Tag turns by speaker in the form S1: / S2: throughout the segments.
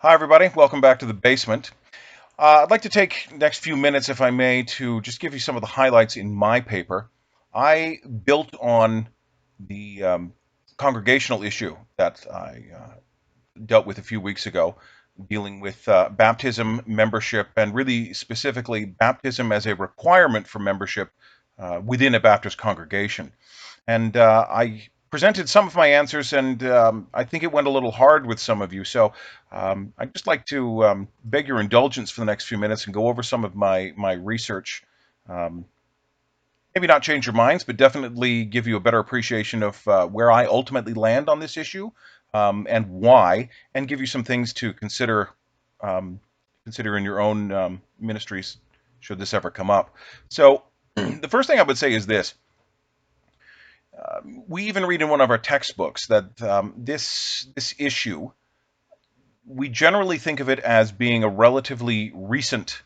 S1: Hi, everybody. Welcome back to the basement. I'd like to take the next few minutes, if I may, to just give you some of the highlights in my paper. I built on the congregational issue that I dealt with a few weeks ago, dealing with baptism, membership, and really specifically baptism as a requirement for membership within a Baptist congregation. And I presented some of my answers, and I think it went a little hard with some of you. So I'd just like to beg your indulgence for the next few minutes and go over some of my research. Um, Maybe not change your minds, but definitely give you a better appreciation of where I ultimately land on this issue and why, and give you some things to um, consider in your own ministries should this ever come up. So the first thing I would say is this. We even read in one of our textbooks that this issue, we generally think of it as being a relatively recent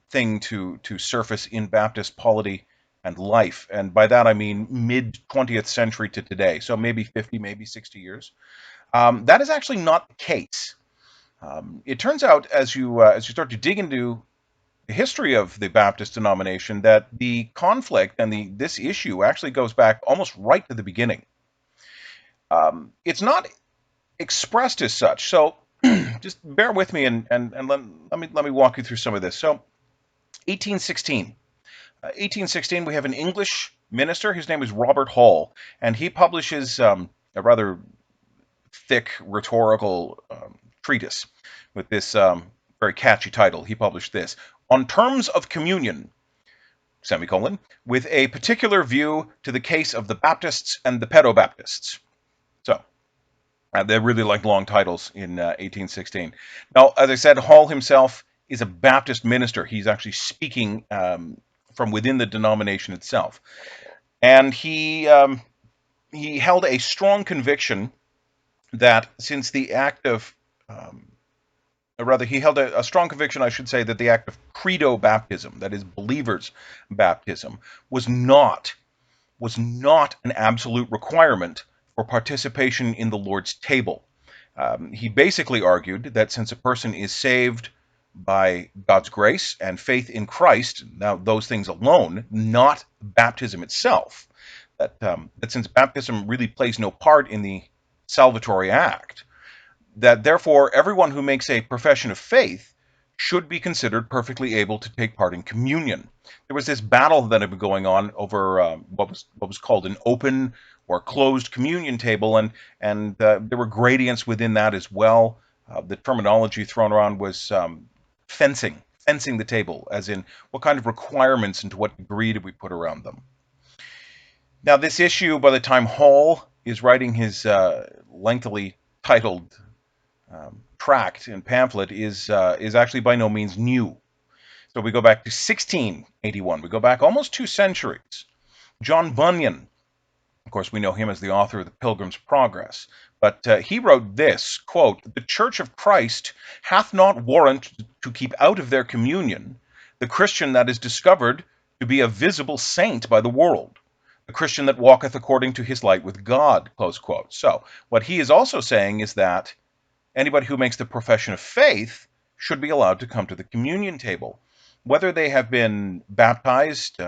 S1: thing to surface in Baptist polity and life, and by that I mean mid 20th century to today, so maybe 50, maybe 60 years. That is actually not the case. It turns out as you start to dig into the history of the Baptist denomination that the conflict and this issue actually goes back almost right to the beginning. It's not expressed as such. So just bear with me and let me walk you through some of this. So 1816. 1816, we have an English minister. His name is Robert Hall, and he publishes a rather thick rhetorical treatise with this very catchy title. He published this on terms of communion, semicolon, with a particular view to the case of the Baptists and the Pedobaptists. So they really like long titles in 1816. Now, as I said, Hall himself is a Baptist minister. He's actually speaking from within the denomination itself, and he held a strong conviction that since the act of or rather, he held a strong conviction, I should say, that the act of credo baptism, that is, believers' baptism, was not an absolute requirement for participation in the Lord's table. He basically argued that since a person is saved by God's grace and faith in Christ, now those things alone, not baptism itself, that since baptism really plays no part in the salvatory act, that therefore everyone who makes a profession of faith should be considered perfectly able to take part in communion. There was this battle that had been going on over what was called an open or closed communion table, and there were gradients within that as well. The terminology thrown around was fencing the table, as in what kind of requirements and to what degree did we put around them. Now, this issue, by the time Hall is writing his lengthily titled tract and pamphlet, is actually by no means new. So we go back to 1681. We go back almost 2 centuries. John Bunyan, of course, we know him as the author of the Pilgrim's Progress, but he wrote this, quote, "The Church of Christ hath not warrant to keep out of their communion the Christian that is discovered to be a visible saint by the world, the Christian that walketh according to his light with God," close quote. So what he is also saying is that anybody who makes the profession of faith should be allowed to come to the communion table, whether they have been baptized,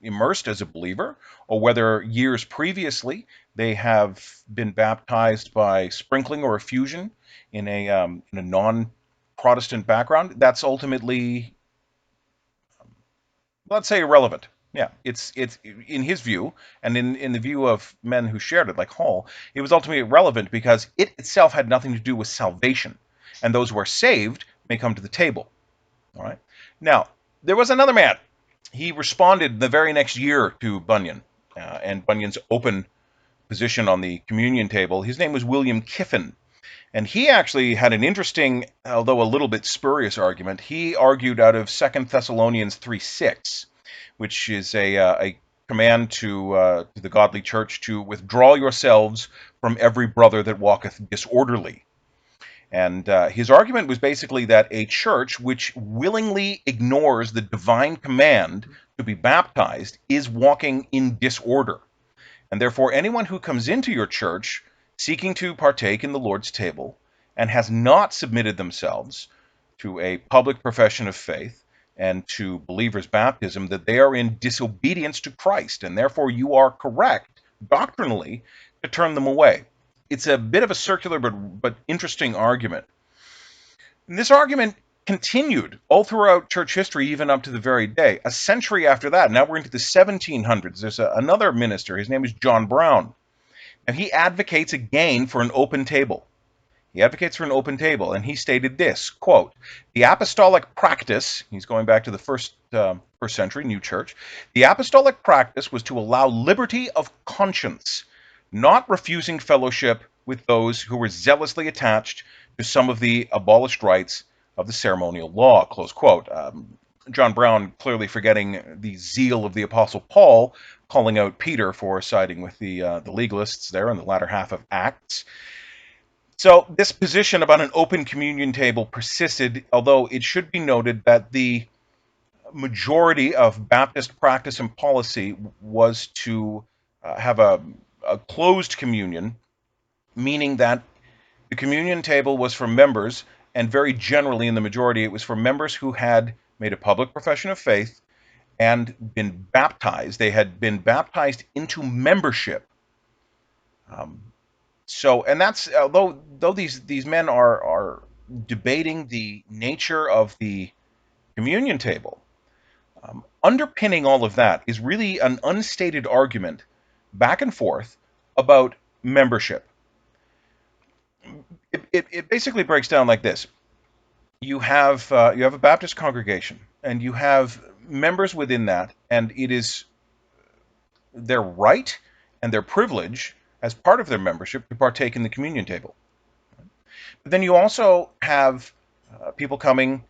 S1: immersed as a believer, or whether years previously they have been baptized by sprinkling or effusion in a non-Protestant background. That's ultimately, let's say, irrelevant. Yeah, it's in his view, and in the view of men who shared it, like Hall, it was ultimately irrelevant because it itself had nothing to do with salvation, and those who are saved may come to the table. All right. Now, there was another man. He responded the very next year to Bunyan and Bunyan's open position on the communion table. His name was William Kiffin, and he actually had an interesting, although a little bit spurious argument. He argued out of 2 Thessalonians 3:6, which is a command to the godly church to withdraw yourselves from every brother that walketh disorderly. And his argument was basically that a church which willingly ignores the divine command to be baptized is walking in disorder. And therefore, anyone who comes into your church seeking to partake in the Lord's table and has not submitted themselves to a public profession of faith and to believers' baptism, that they are in disobedience to Christ, and therefore you are correct doctrinally to turn them away. It's a bit of a circular but interesting argument. And this argument continued all throughout church history, even up to the very day. A century after that, now we're into the 1700s, there's another minister, his name is John Brown, and he advocates again for an open table. He advocates for an open table, and he stated this, quote, "The apostolic practice," he's going back to the first century, new church, "the apostolic practice was to allow liberty of conscience, not refusing fellowship with those who were zealously attached to some of the abolished rites of the ceremonial law," close quote. John Brown clearly forgetting the zeal of the Apostle Paul, calling out Peter for siding with the legalists there in the latter half of Acts. So this position about an open communion table persisted, although it should be noted that the majority of Baptist practice and policy was to have a closed communion, meaning that the communion table was for members, and very generally in the majority it was for members who had made a public profession of faith and been baptized. They had been baptized into membership. And that's though these men are debating the nature of the communion table, underpinning all of that is really an unstated argument back and forth about membership. It basically breaks down like this: you have a Baptist congregation, and you have members within that, and it is their right and their privilege as part of their membership to partake in the communion table. But then you also have people coming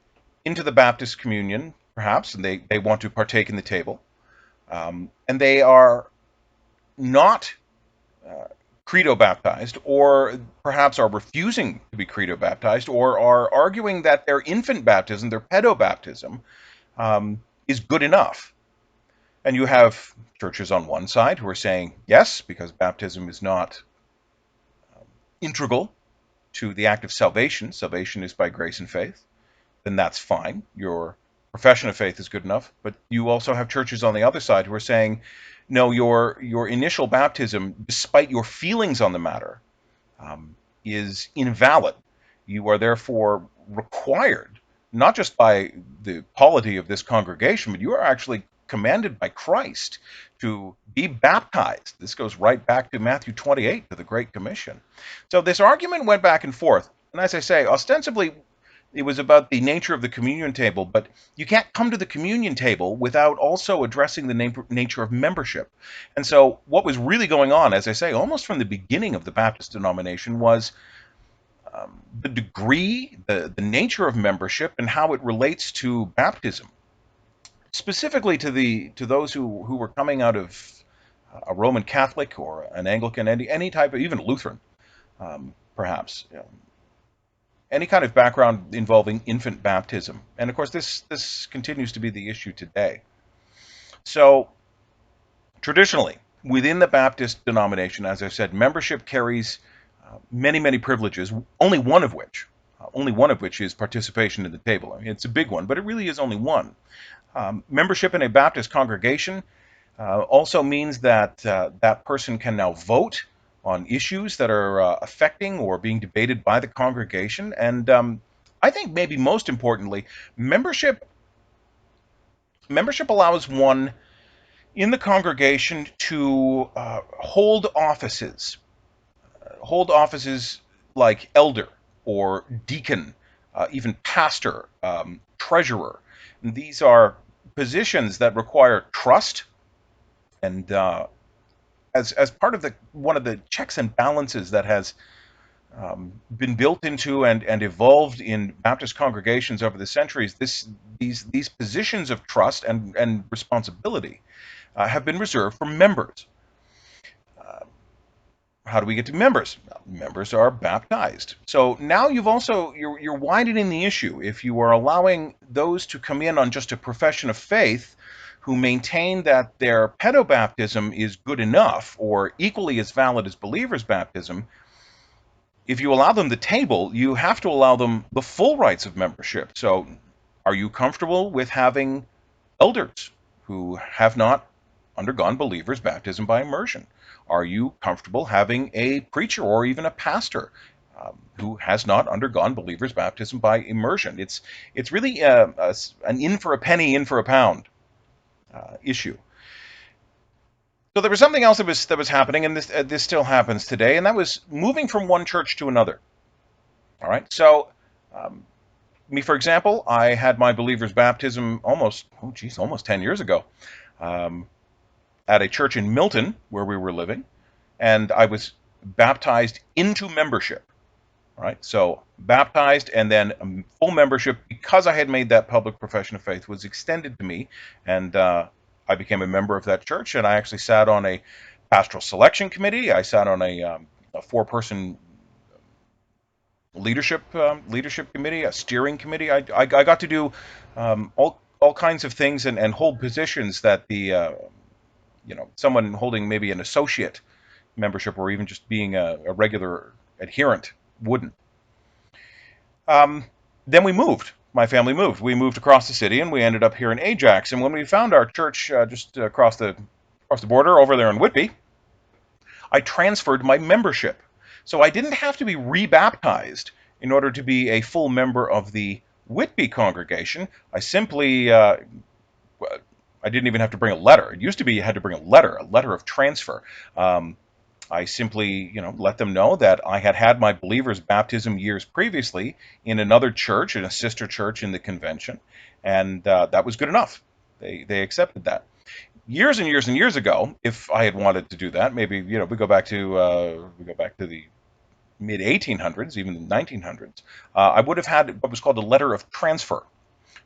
S1: into the Baptist communion, perhaps, and they want to partake in the table, and they are not credo baptized, or perhaps are refusing to be credo baptized, or are arguing that their infant baptism, their pedobaptism, is good enough. And you have churches on one side who are saying, yes, because baptism is not integral to the act of salvation. Salvation is by grace and faith. Then that's fine. Your profession of faith is good enough. But you also have churches on the other side who are saying, no, your initial baptism, despite your feelings on the matter, is invalid. You are therefore required, not just by the polity of this congregation, but you are actually commanded by Christ to be baptized. This goes right back to Matthew 28, to the Great Commission. So this argument went back and forth. And as I say, ostensibly, it was about the nature of the communion table, but you can't come to the communion table without also addressing the nature of membership. And so what was really going on, as I say, almost from the beginning of the Baptist denomination, was the degree, the nature of membership, and how it relates to baptism. Specifically to those who were coming out of a Roman Catholic or an Anglican, any type of, even Lutheran, perhaps, any kind of background involving infant baptism. And of course, this continues to be the issue today. So traditionally, within the Baptist denomination, as I said, membership carries many privileges, only one of which is participation in the table. I mean, it's a big one, but it really is only one. Membership in a Baptist congregation also means that that person can now vote on issues that are affecting or being debated by the congregation. And I think maybe most importantly, membership allows one in the congregation to hold offices like elder or deacon, even pastor, treasurer. And these are positions that require trust, and as part of one of the checks and balances that has been built into and evolved in Baptist congregations over the centuries, these positions of trust and responsibility have been reserved for members. How do we get to members? Members are baptized. So now you're widening the issue. If you are allowing those to come in on just a profession of faith who maintain that their pedobaptism is good enough or equally as valid as believers' baptism, If you allow them the table, you have to allow them the full rights of membership. So, are you comfortable with having elders who have not undergone believers' baptism by immersion? Are you comfortable having a preacher or even a pastor who has not undergone believers' baptism by immersion? It's really an in for a penny, in for a pound issue. So there was something else that was happening, and this still happens today, and that was moving from one church to another. All right, so um, me, for example, I had my believer's baptism almost 10 years ago, um, at a church in Milton where we were living, and I was baptized into membership. All right, so baptized and then full membership because I had made that public profession of faith was extended to me, and I became a member of that church, and I actually sat on a pastoral selection committee. I sat on a four-person leadership committee, a steering committee. I got to do all kinds of things and hold positions that the someone holding maybe an associate membership or even just being a regular adherent wouldn't. Um, then we moved. My family moved. We moved across the city, and we ended up here in Ajax. And when we found our church just across the border over there in Whitby, I transferred my membership. So I didn't have to be rebaptized in order to be a full member of the Whitby congregation. I didn't even have to bring a letter. It used to be you had to bring a letter of transfer. Um, I simply, let them know that I had had my believer's baptism years previously in another church, in a sister church in the convention, and that was good enough. They accepted that. Years and years and years ago, if I had wanted to do that, maybe we go back to the mid 1800s, even the 1900s, I would have had what was called a letter of transfer.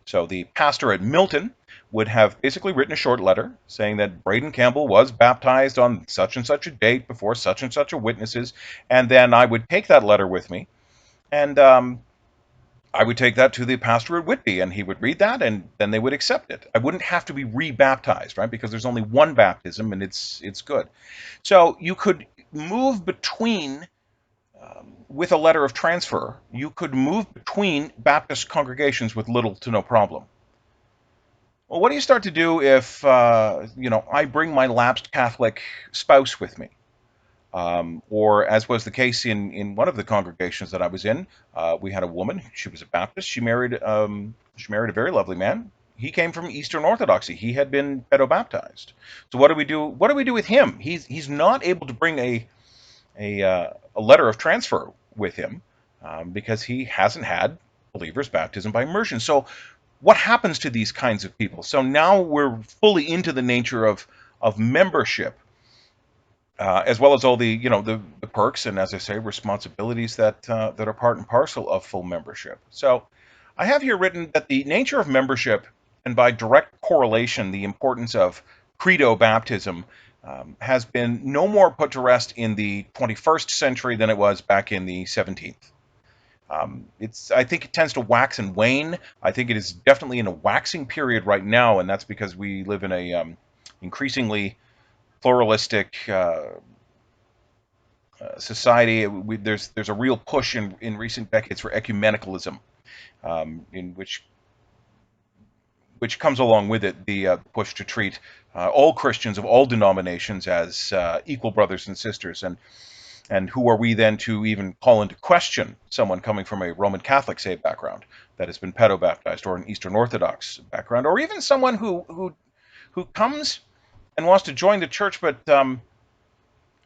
S1: So the pastor at Milton would have basically written a short letter saying that Braden Campbell was baptized on such and such a date before such and such a witnesses, and then I would take that letter with me, and I would take that to the pastor at Whitby, and he would read that, and then they would accept it. I wouldn't have to be rebaptized, right? Because there's only one baptism, and it's good. So you could move between with a letter of transfer. You could move between Baptist congregations with little to no problem. Well, what do you start to do if I bring my lapsed Catholic spouse with me? Or as was the case in one of the congregations that I was in, we had a woman. She was a Baptist. She married a very lovely man. He came from Eastern Orthodoxy. He had been pedo-baptized. So what do we do? What do we do with him? He's not able to bring a letter of transfer with him because he hasn't had believers' baptism by immersion. So what happens to these kinds of people? So now we're fully into the nature of membership, as well as all the perks and, as I say, responsibilities that are part and parcel of full membership. So I have here written that the nature of membership, and by direct correlation, the importance of credo baptism, has been no more put to rest in the 21st century than it was back in the 17th. I think it tends to wax and wane. I think it is definitely in a waxing period right now, and that's because we live in a increasingly pluralistic society. There's a real push in recent decades for ecumenicalism, in which comes along with it the push to treat all Christians of all denominations as equal brothers and sisters. And who are we then to even call into question someone coming from a Roman Catholic, say, background that has been pedo-baptized, or an Eastern Orthodox background, or even someone who comes and wants to join the church, but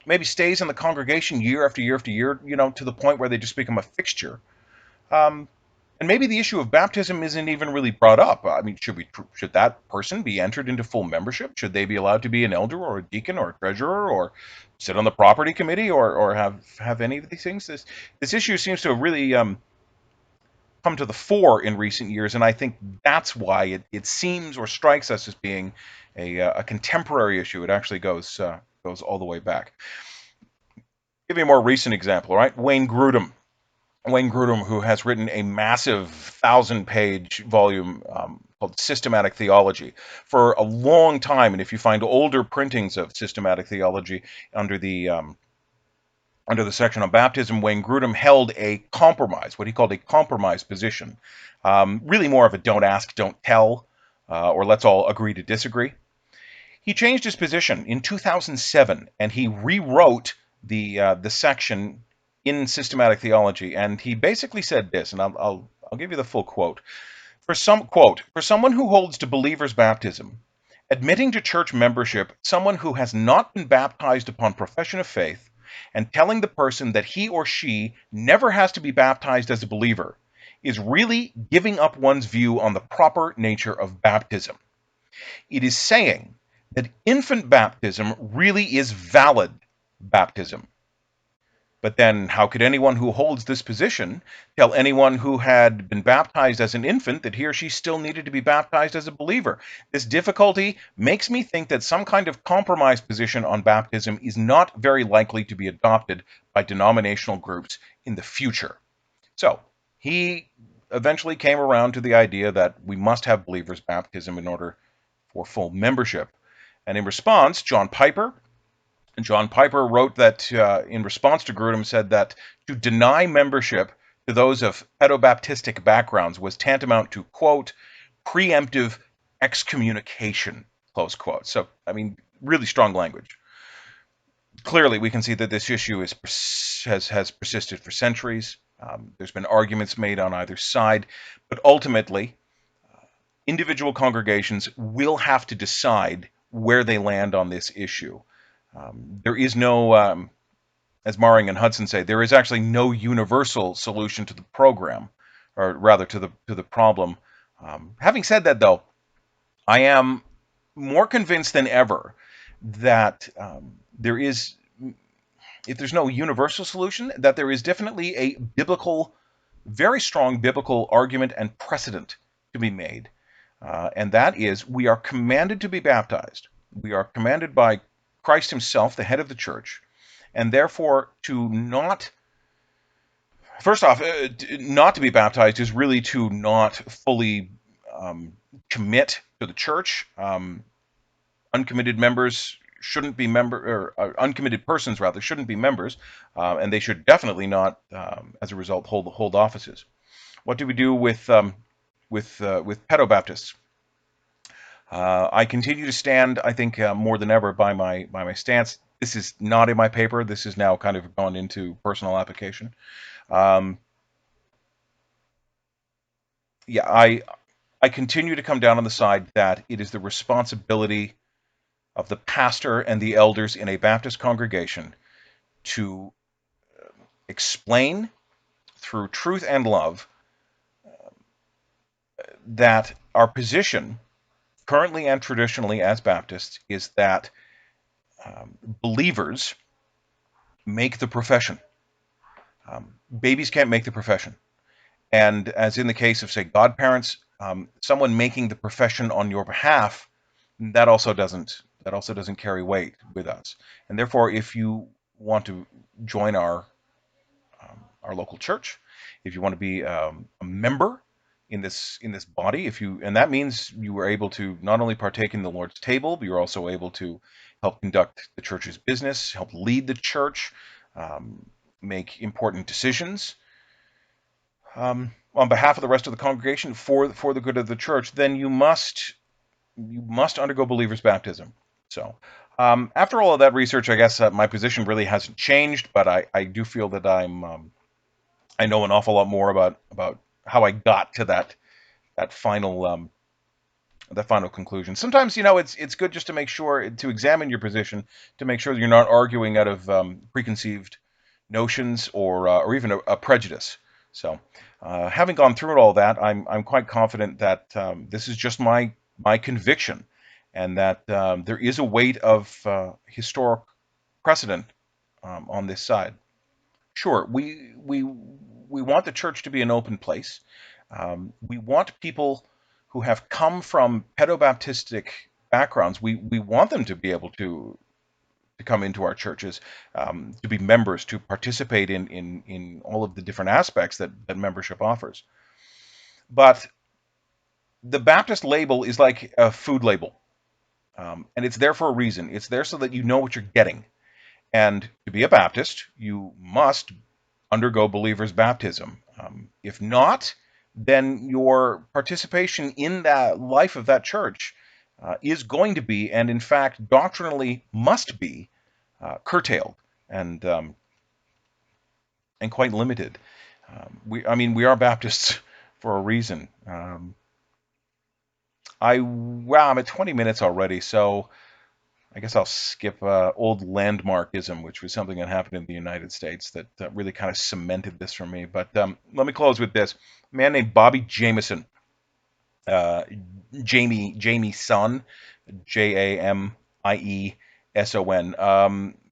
S1: maybe stays in the congregation year after year after year, to the point where they just become a fixture. Um, and maybe the issue of baptism isn't even really brought up. I mean, should that person be entered into full membership? Should they be allowed to be an elder or a deacon or a treasurer or sit on the property committee or have any of these things? This issue seems to have really come to the fore in recent years, and I think that's why it seems or strikes us as being a contemporary issue. It actually goes all the way back. Give you a more recent example, all right? Wayne Grudem. Wayne Grudem, who has written a massive 1,000-page volume called Systematic Theology for a long time. And if you find older printings of systematic theology under the under the section on baptism, Wayne Grudem held a compromise, what he called a compromise position, really more of a don't ask, don't tell, or let's all agree to disagree. He changed his position in 2007, and he rewrote the section in systematic theology, and he basically said this, and I'll give you the full quote. For someone who holds to believers' baptism, admitting to church membership someone who has not been baptized upon profession of faith, and telling the person that he or she never has to be baptized as a believer, is really giving up one's view on the proper nature of baptism. It is saying that infant baptism really is valid baptism. But then, how could anyone who holds this position tell anyone who had been baptized as an infant that he or she still needed to be baptized as a believer? This difficulty makes me think that some kind of compromise position on baptism is not very likely to be adopted by denominational groups in the future. So, he eventually came around to the idea that we must have believers' baptism in order for full membership. And in response, John Piper wrote that in response to Grudem, said that to deny membership to those of pedobaptistic backgrounds was tantamount to, quote, preemptive excommunication, close quote. So, I mean, really strong language. Clearly, we can see that this issue has persisted for centuries. There's been arguments made on either side, but ultimately, individual congregations will have to decide where they land on this issue. There is no, as Maring and Hudson say, there is actually no universal solution to the program, or rather to the problem. Having said that, though, I am more convinced than ever that there is, if there's no universal solution, that there is definitely a biblical, very strong biblical argument and precedent to be made. And that is, we are commanded to be baptized. We are commanded by Christ himself, the head of the church, and therefore to not, first off, not to be baptized is really to not fully commit to the church. Uncommitted members shouldn't be uncommitted persons rather shouldn't be members, and they should definitely not, as a result, hold offices. What do we do with pedobaptists? I continue to stand, I think, more than ever by my stance. This is not in my paper. This is now kind of gone into personal application. Yeah, I continue to come down on the side that it is the responsibility of the pastor and the elders in a Baptist congregation to explain through truth and love that our position, currently and traditionally as Baptists, is that believers make the profession. Babies can't make the profession. And as in the case of, say, godparents, someone making the profession on your behalf, that also doesn't carry weight with us. And therefore, if you want to join our local church, if you want to be a member in this body, and that means you were able to not only partake in the Lord's table, but you're also able to help conduct the church's business, help lead the church, make important decisions on behalf of the rest of the congregation for the good of the church, then you must undergo believers' baptism. So, after all of that research, I guess my position really hasn't changed, but I do feel that I know an awful lot more about how I got to that final conclusion. Sometimes, it's good just to make sure to examine your position to make sure that you're not arguing out of preconceived notions or even a prejudice. So, having gone through all that, I'm quite confident that this is just my conviction, and that there is a weight of historic precedent on this side. Sure, we want the church to be an open place. We want people who have come from pedobaptistic backgrounds. We want them to be able to come into our churches, to be members, to participate in all of the different aspects that membership offers. But the Baptist label is like a food label, and it's there for a reason. It's there so that you know what you're getting. And to be a Baptist, you must undergo believer's baptism. If not, then your participation in that life of that church is going to be, and in fact, doctrinally must be, curtailed and quite limited. We are Baptists for a reason. I'm at 20 minutes already, so I guess I'll skip old landmarkism, which was something that happened in the United States that really kind of cemented this for me. But let me close with this. A man named Bobby Jamieson, uh, Jamieson, Jamieson, came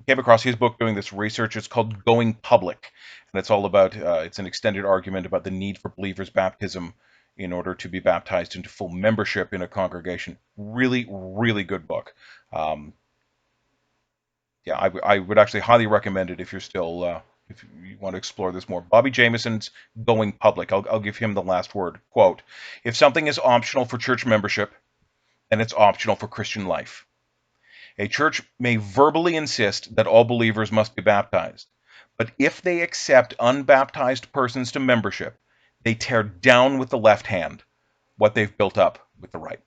S1: across his book doing this research. It's called Going Public, and it's all about, it's an extended argument about the need for believers' baptism in order to be baptized into full membership in a congregation. Really, really good book. Um, yeah, I would actually highly recommend it if you're still if you want to explore this more. Bobby Jamison's Going Public. I'll give him the last word. Quote: "If something is optional for church membership, then it's optional for Christian life. A church may verbally insist that all believers must be baptized, but if they accept unbaptized persons to membership, they tear down with the left hand what they've built up with the right."